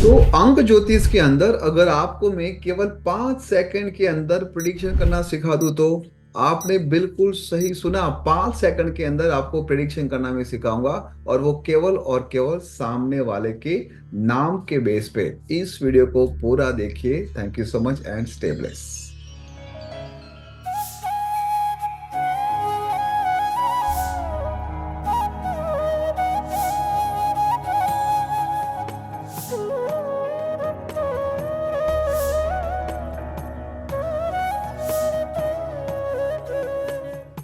तो अंक ज्योतिष के अंदर अगर आपको मैं केवल 5 सेकंड के अंदर प्रिडिक्शन करना सिखा दूं तो आपने बिल्कुल सही सुना। 5 सेकंड के अंदर आपको प्रिडिक्शन करना मैं सिखाऊंगा, और वो केवल और केवल सामने वाले के नाम के बेस पे। इस वीडियो को पूरा देखिए। Thank you so much and stay bless.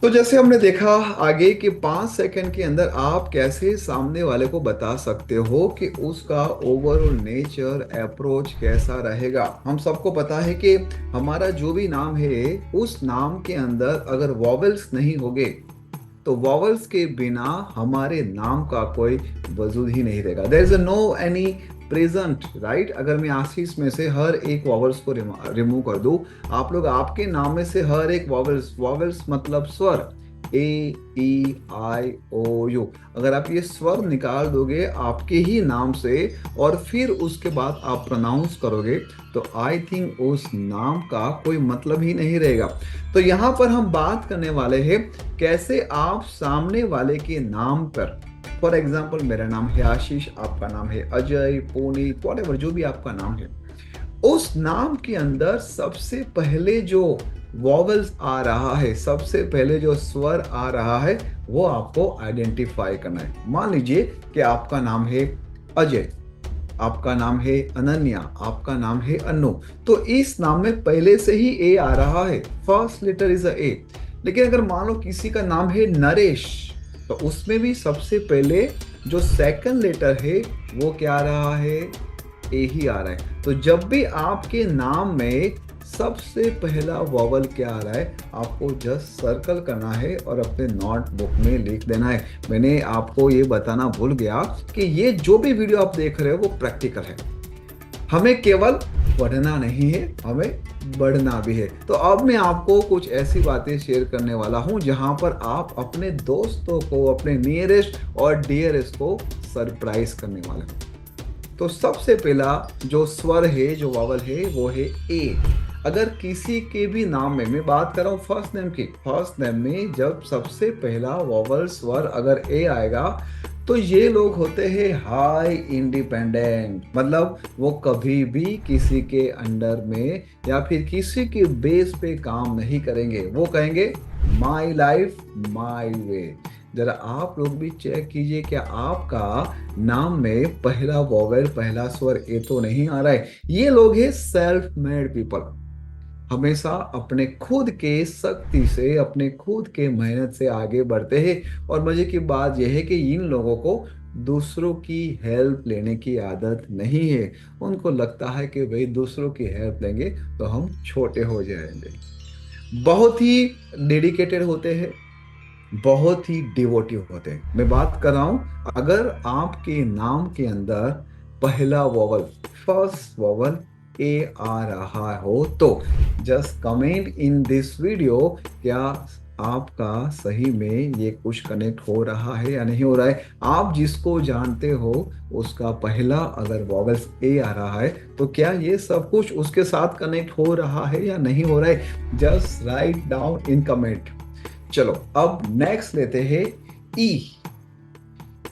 तो जैसे हमने देखा आगे कि 5 सेकंड के अंदर आप कैसे सामने वाले को बता सकते हो कि उसका ओवरऑल नेचर अप्रोच कैसा रहेगा। हम सबको पता है कि हमारा जो भी नाम है उस नाम के अंदर अगर वॉवेल्स नहीं होंगे तो वॉवेल्स के बिना हमारे नाम का कोई वजूद ही नहीं रहेगा। There is no any present, right. अगर मैं आशीष में से हर एक वॉवेल्स को रिमूव कर दूं, आप लोग आपके नाम में से हर एक वॉवेल्स, वॉवेल्स मतलब स्वर, ए ई आई ओ यू, अगर आप ये स्वर निकाल दोगे आपके ही नाम से और फिर उसके बाद आप प्रोनाउंस करोगे तो आई थिंक उस नाम का कोई मतलब ही नहीं रहेगा। तो यहाँ पर हम बात करने वाले हैं कैसे आप सामने वाले के नाम पर, फॉर एग्जाम्पल मेरा नाम है आशीष, आपका नाम है अजय, पुनीत, व्हाटएवर जो भी आपका नाम है, उस नाम के अंदर सबसे पहले जो वॉवेल्स आ रहा है, सबसे पहले जो स्वर आ रहा है, वो आपको आइडेंटिफाई करना है। मान लीजिए कि आपका नाम है अजय, आपका नाम है अनन्या, आपका नाम है अनु, तो इस नाम में पहले से ही ए आ रहा है, फर्स्ट लेटर इज अ ए। लेकिन अगर मान लो किसी का नाम है नरेश, तो उसमें भी सबसे पहले जो सेकंड लेटर है वो क्या आ रहा है, ए ही आ रहा है। तो जब भी आपके नाम में सबसे पहला वॉवल क्या आ रहा है, आपको जस्ट सर्कल करना है और अपने नोटबुक में लिख देना है। मैंने आपको ये बताना भूल गया कि ये जो भी वीडियो आप देख रहे हो वो प्रैक्टिकल है। हमें केवल पढ़ना नहीं है, हमें बढ़ना भी है। तो अब मैं आपको कुछ ऐसी बातें शेयर करने वाला हूं जहां पर आप अपने दोस्तों को, अपने नियरेस्ट और डियरेस्ट को सरप्राइज करने वाले हो। तो सबसे पहला जो स्वर है, जो वॉवल है, वो है ए। अगर किसी के भी नाम में, मैं बात कर रहा हूँ फर्स्ट नेम की, फर्स्ट नेम में जब सबसे पहला वॉवल स्वर अगर ए आएगा तो ये लोग होते हैं हाई इंडिपेंडेंट, मतलब वो कभी भी किसी के अंडर में या फिर किसी के बेस पे काम नहीं करेंगे। वो कहेंगे माई लाइफ माई वे। जरा आप लोग भी चेक कीजिए क्या आपका नाम में पहला वॉवेल, पहला स्वर ए तो नहीं आ रहा है। ये लोग हैं सेल्फ मेड पीपल, हमेशा अपने खुद के शक्ति से, अपने खुद के मेहनत से आगे बढ़ते हैं। और मजे की बात यह है कि इन लोगों को दूसरों की हेल्प लेने की आदत नहीं है। उनको लगता है कि भाई दूसरों की हेल्प लेंगे तो हम छोटे हो जाएंगे। बहुत ही डेडिकेटेड होते हैं, बहुत ही डिवोटिव होते हैं। मैं बात कर रहा हूं अगर आपके नाम के अंदर पहला वॉवल, फर्स्ट वॉवल ए आ रहा हो तो just comment in this video, क्या आपका सही में ये कुछ कनेक्ट हो रहा है या नहीं हो रहा है। आप जिसको जानते हो उसका पहला अगर वॉवल्स ए आ रहा है तो क्या ये सब कुछ उसके साथ कनेक्ट हो रहा है या नहीं हो रहा है, just write down in comment. चलो अब नेक्स्ट लेते हैं ई।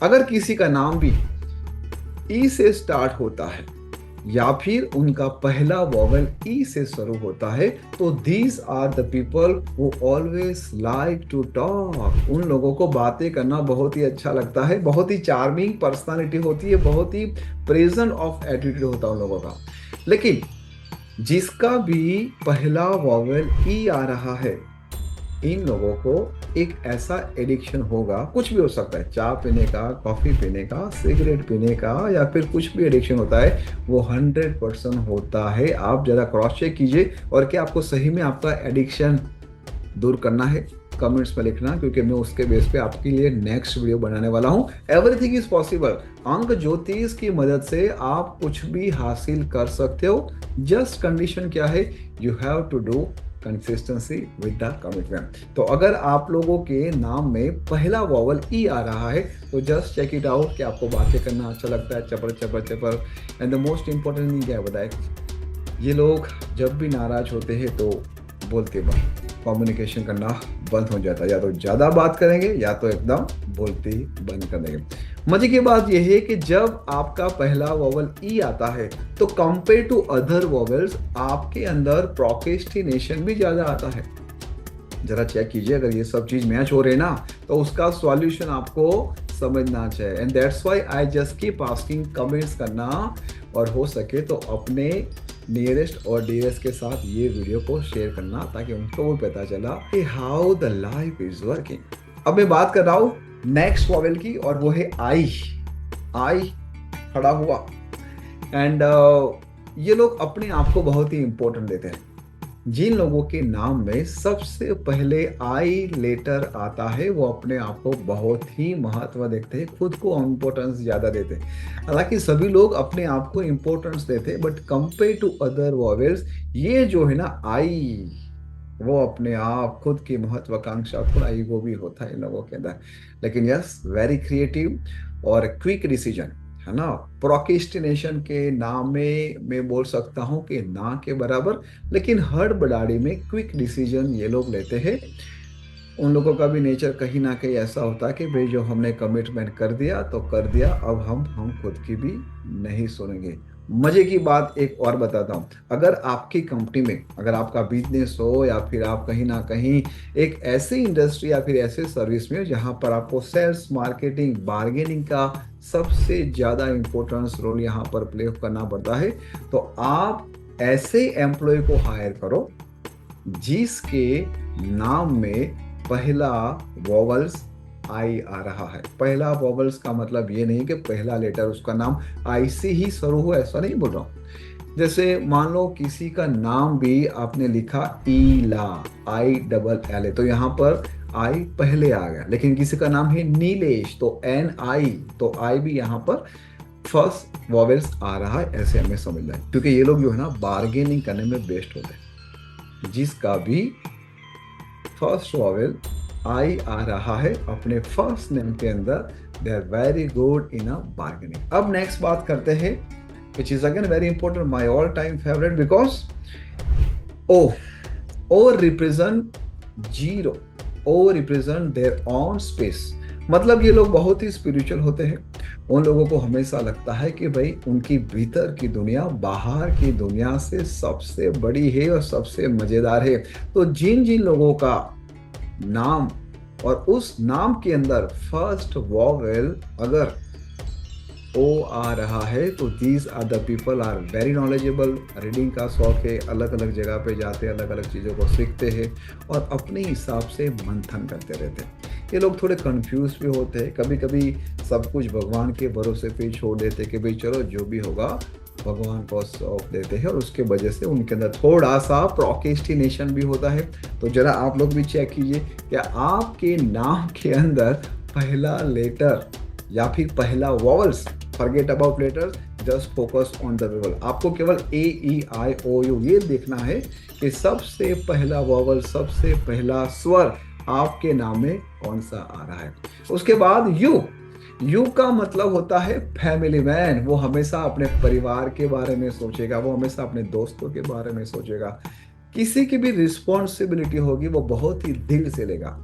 अगर किसी का नाम भी ई से स्टार्ट होता है या फिर उनका पहला वॉवेल ई से शुरू होता है तो these are the people who always like to talk. उन लोगों को बातें करना बहुत ही अच्छा लगता है, बहुत ही चार्मिंग पर्सनालिटी होती है, बहुत ही प्रेजेंट ऑफ एटीट्यूड होता है उन लोगों का। लेकिन जिसका भी पहला वॉवेल ई आ रहा है, इन लोगों को एक ऐसा एडिक्शन होगा, कुछ भी हो सकता है, चाय पीने का, कॉफी पीने का, सिगरेट पीने का, या फिर कुछ भी एडिक्शन होता है, वो 100% होता है। आप जरा क्रॉस चेक कीजिए और क्या आपको सही में आपका एडिक्शन दूर करना है, कमेंट्स में लिखना, क्योंकि मैं उसके बेस पे आपके लिए नेक्स्ट वीडियो बनाने वाला हूं। Everything is possible. अंक ज्योतिष की मदद से आप कुछ भी हासिल कर सकते हो। जस्ट कंडीशन क्या है, you have to do consistency with the commitment. तो अगर आप लोगों के नाम में पहला वॉवल ई आ रहा है तो जस्ट चेक इट आउट कि आपको बातें करना अच्छा लगता है, चपर चपर चपर। And the most important thing क्या बताए, ये लोग जब भी नाराज होते हैं तो बोलते बंद, कम्युनिकेशन करना बंद हो जाता है, या तो ज़्यादा बात करेंगे या तो एकदम बोलते ही बंद कर देंगे। मजे की बात यह है कि जब आपका पहला वॉवल ई आता है तो कंपेयर टू अदर वॉवल्स आपके अंदर प्रोक्रेस्टिनेशन भी ज़्यादा आता है। जरा चेक कीजिए, अगर ये सब चीज़ मैच हो रहे ना तो उसका सॉल्यूशन आपको समझना चाहिए। And that's why I just keep asking comments करना, और हो सके तो अपने नियरेस्ट और डियरेस्ट के साथ ये वीडियो को शेयर करना ताकि उनको भी पता चला कि how the life is working. अब मैं बात कर रहा हूँ नेक्स्ट वॉवेल की, और वो है आई। आई खड़ा हुआ। एंड ये लोग अपने आप को बहुत ही इंपॉर्टेंट देते हैं। जिन लोगों के नाम में सबसे पहले आई लेटर आता है वो अपने आप को बहुत ही महत्व देते हैं, खुद को इम्पोर्टेंस ज्यादा देते हैं। हालांकि सभी लोग अपने आप को इम्पोर्टेंस देते हैं, but compare to other vowels ये जो है ना आई, वो अपने आप खुद की महत्वाकांक्षा, थोड़ा ईगो भी होता है इन लोगों के अंदर। लेकिन यस, वेरी क्रिएटिव और क्विक डिसीजन, है ना। प्रोक्रेस्टिनेशन के नाम में मैं बोल सकता हूँ कि ना के बराबर। लेकिन हड़बड़ाहट में क्विक डिसीजन ये लोग लेते हैं। उन लोगों का भी नेचर कहीं ना कहीं ऐसा होता है कि भाई जो हमने कमिटमेंट कर दिया तो कर दिया, अब हम खुद की भी नहीं सुनेंगे। मजे की बात एक और बताता हूँ, अगर आपकी कंपनी में, अगर आपका बिजनेस हो या फिर आप कहीं ना कहीं एक ऐसी इंडस्ट्री या फिर ऐसे सर्विस में जहाँ पर आपको सेल्स, मार्केटिंग, बार्गेनिंग का सबसे ज़्यादा इंपॉर्टेंस रोल यहाँ पर प्ले करना पड़ता है, तो आप ऐसे एम्प्लॉय को हायर करो जिसके नाम में पहला वॉवल्स आई आ रहा है। पहला वॉवल्स का मतलब ये नहीं कि पहला लेटर उसका नाम आई से ही शुरू हो, ऐसा नहीं बोल रहा हूँ। जैसे मान लो किसी का नाम भी आपने लिखा ईला, आई डबल एल ए, तो यहाँ पर आई पहले आ गया। लेकिन किसी का नाम है नीलेश तो एन आई, तो आई भी यहाँ पर फर्स्ट वॉवेल्स आ रहा है, ऐसे हमें समझना है। क्योंकि ये लोग जो है ना बार्गेनिंग करने में बेस्ट होते हैं। जिसका भी फर्स्ट वॉवेल आई आ रहा है अपने फर्स्ट नेम के अंदर, they are very good in a bargaining. अब नेक्स्ट बात करते हैं, which is again very important, my all time favourite, because O O represent zero, O represent their own space. मतलब ये लोग बहुत ही स्पिरिचुअल होते हैं। उन लोगों को हमेशा लगता है कि भाई उनकी भीतर की दुनिया बाहर की दुनिया से सबसे बड़ी है और सबसे मजेदार है। तो जिन जिन लोगों का नाम और उस नाम के अंदर फर्स्ट वॉवेल अगर ओ आ रहा है तो these are the people are very knowledgeable. Reading का शौक है, अलग अलग जगह पे जाते हैं, अलग अलग चीज़ों को सीखते हैं और अपने हिसाब से मंथन करते रहते हैं। ये लोग थोड़े कंफ्यूज भी होते हैं, कभी कभी सब कुछ भगवान के भरोसे पे छोड़ देते हैं कि भाई चलो जो भी होगा भगवान को सौंप देते हैं, और उसके वजह से उनके अंदर थोड़ा सा प्रोक्रेस्टिनेशन भी होता है। तो जरा आप लोग भी चेक कीजिए क्या आपके नाम के अंदर पहला लेटर या फिर पहला vowels, forget about letters, just focus on the vowel. आपको केवल ए ई आई ओ यू ये देखना है कि सबसे पहला वॉवल, सबसे पहला स्वर आपके नाम में कौन सा आ रहा है। उसके बाद यू, यू का मतलब होता है फैमिली मैन। वो हमेशा अपने परिवार के बारे में सोचेगा, वो हमेशा अपने दोस्तों के बारे में सोचेगा, किसी की भी रिस्पॉन्सिबिलिटी होगी वो बहुत ही दिल से लेगा।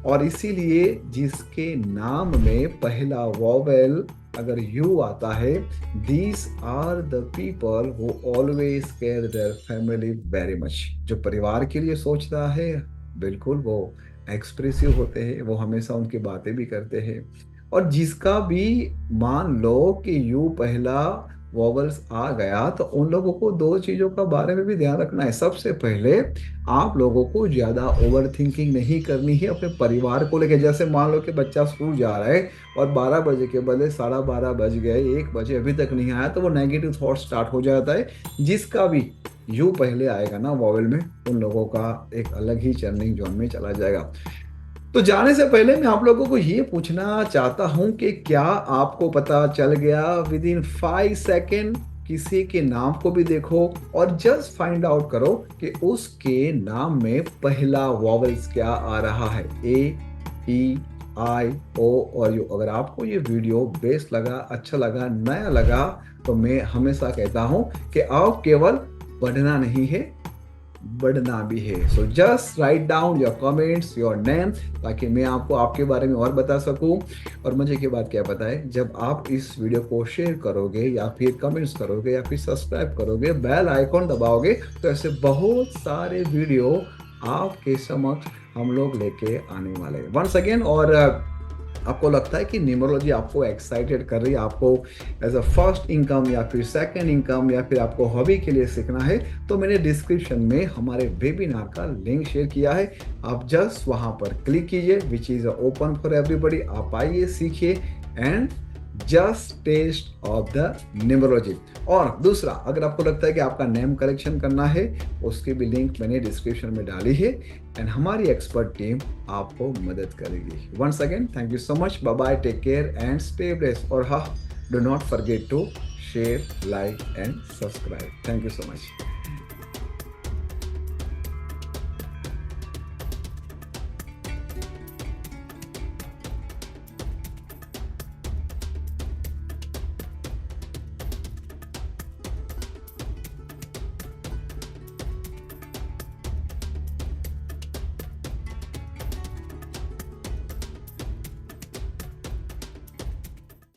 और इसीलिए जिसके नाम में पहला वॉवेल अगर यू आता है, these are the people who always care their family very much. जो परिवार के लिए सोचता है, बिल्कुल वो एक्सप्रेसिव होते हैं, वो हमेशा उनकी बातें भी करते हैं। और जिसका भी मान लो कि यू पहला वॉवल्स आ गया, तो उन लोगों को दो चीज़ों का बारे में भी ध्यान रखना है। सबसे पहले आप लोगों को ज़्यादा ओवर थिंकिंग नहीं करनी है अपने परिवार को लेकर। जैसे मान लो कि बच्चा स्कूल जा रहा है और 12 बजे के बदले 12:30 बज गए, 1 बजे अभी तक नहीं आया, तो वो नेगेटिव थॉट स्टार्ट हो जाता है। जिसका भी यू पहले आएगा ना वॉवेल में, उन लोगों का एक अलग ही चर्निंग जोन में चला जाएगा। तो जाने से पहले मैं आप लोगों को ये पूछना चाहता हूं कि क्या आपको पता चल गया विद इन 5 सेकेंड किसी के नाम को भी देखो और जस्ट फाइंड आउट करो कि उसके नाम में पहला वॉवेल्स क्या आ रहा है, ए, ई, आई, ओ और यू। अगर आपको ये वीडियो बेस्ट लगा, अच्छा लगा, नया लगा, तो मैं हमेशा कहता हूं कि आप केवल पढ़ना नहीं है, बढ़ना भी है। So just write down your comments, your name, ताकि मैं आपको आपके बारे में और बता सकूं। और मुझे की बात क्या पता है, जब आप इस वीडियो को शेयर करोगे या फिर कमेंट्स करोगे या फिर सब्सक्राइब करोगे, बेल आइकॉन दबाओगे, तो ऐसे बहुत सारे वीडियो आपके समक्ष हम लोग लेके आने वाले हैं वंस अगेन। और आपको लगता है कि न्यूमरोलॉजी आपको एक्साइटेड कर रही है, आपको एज अ फर्स्ट इनकम या फिर सेकंड इनकम या फिर आपको हॉबी के लिए सीखना है, तो मैंने डिस्क्रिप्शन में हमारे वेबिनार का लिंक शेयर किया है। आप जस्ट वहां पर क्लिक कीजिए, which is open for everybody. आप आइए, सीखिए and just test of the numerology. और दूसरा, अगर आपको लगता है कि आपका नेम करेक्शन करना है, उसकी भी लिंक मैंने डिस्क्रिप्शन में डाली है एंड हमारी एक्सपर्ट टीम आपको मदद करेगी। Once again thank you so much, bye bye, take care and stay blessed. और हाँ, do not forget to share, like and subscribe. Thank you so much.